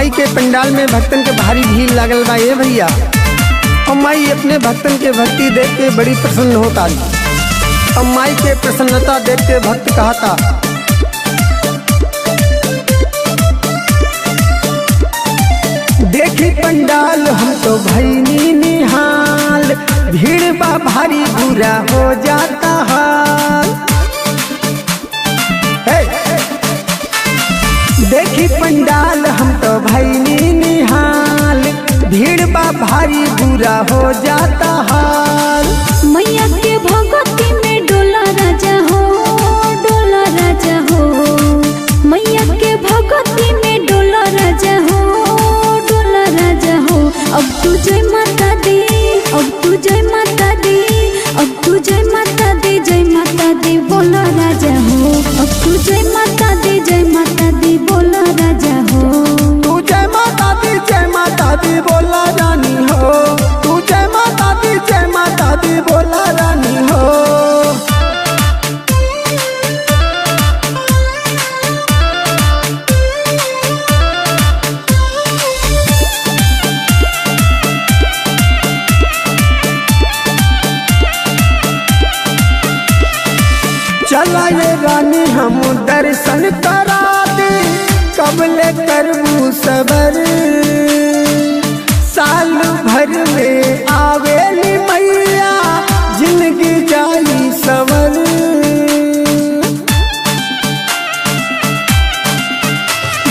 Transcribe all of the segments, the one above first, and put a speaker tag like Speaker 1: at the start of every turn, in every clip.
Speaker 1: माई के पंडाल में भक्तन के भारी भीड़ लागल बा ये भैया। और माई अपने भक्तन के भक्ति देख के बड़ी प्रसन्न होता। और माई के प्रसन्नता देख के भक्त कहता, देखी पंडाल हम तो भैनी निहाल, भीड़ बा भारी बुरा हो जाता हाल। देखी पंडाल हम तो भैनी निहाल, भीड़ बा भारी बुरा हो जाता हाल।
Speaker 2: मैया के भगती में डोला राजा हो, डोला राजा हो। मैया के भगती में डोला राजा हो, डोला राजा हो। अब तू जय माता दी, अब तू जय माता दी, अब तू जय माता दी, जय माता दी बोला राजा हो। अब तू जय माता दी, जय माता दी बोला राजा हो।
Speaker 1: तू जय माता दी, जय माता दी बोला रानी हो। तू जय माता दी, जय माता दी बोला रानी हो। चला ये रानी हम दर्शन करा दे, कबले करबू सबर। साल भर में आवेली मैया, जिंदगी जाई सवर।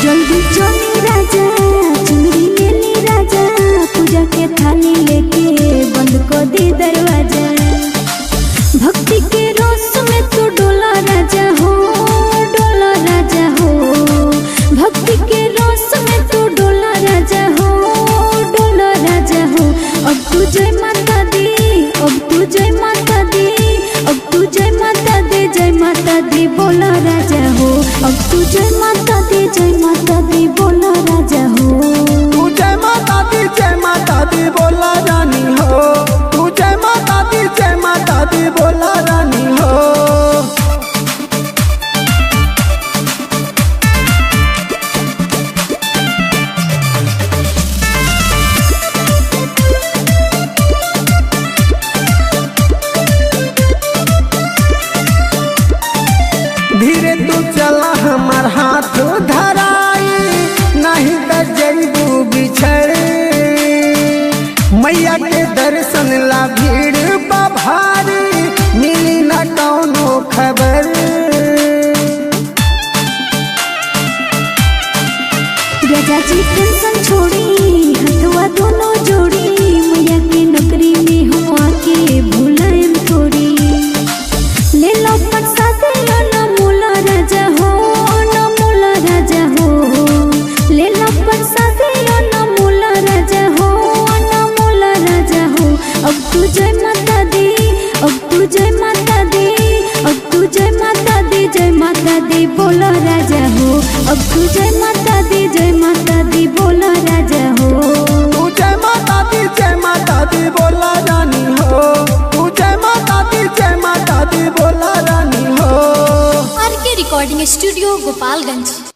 Speaker 2: जल्दी चली राजा, चुनरी लेली राजा, पूजा के थाली लेके बंद को दे दरवाजा। भक्ति के रस में तू डोला राजा हो, डोला राजा हो। भक्ति के रस में तू डोला राजा हो, डोला राजा हो। अब तू जय माता दी, अब तू जय माता दी, अब तू जय माता दी, जय माता दी बोला राजा हो। अब तू जय माता दी, जय माता दी बोला राजा हो।
Speaker 1: तू जय माता दी, जय माता दी बोला रानी हो। तू जय माता दी, जय माता दी बोला रानी हो। धीरे तू चला हमार हाथ धराई, नहीं तो जइबू बिछड़। मैया के दर्शन ला भीड़ बा भारी, मिली न कौनो खबर।
Speaker 2: राजा जी टेंशन छोड़ी, हथवा दोनों जोड़ी, मैया के नौकरी में हम आके भूलाएं थोड़ी। ले लो प्रसाद अनमोल राजा हो, अनमोल राजा हो। ले लो प्रसाद अनमोल राजा हो, अनमोल राजा हो। अब तू जय माता दी, अब तू जय माता दी, अब तू जय माता दी, जय माता दी बोला राजा हो। अब तू जय माता दी, जय माता दी बोला राजा हो।
Speaker 1: तू जय माता दी, जय माता दी बोला रानी हो। तू जय माता दी, जय माता दी बोला रानी हो।
Speaker 3: आर के रिकॉर्डिंग स्टूडियो गोपालगंज।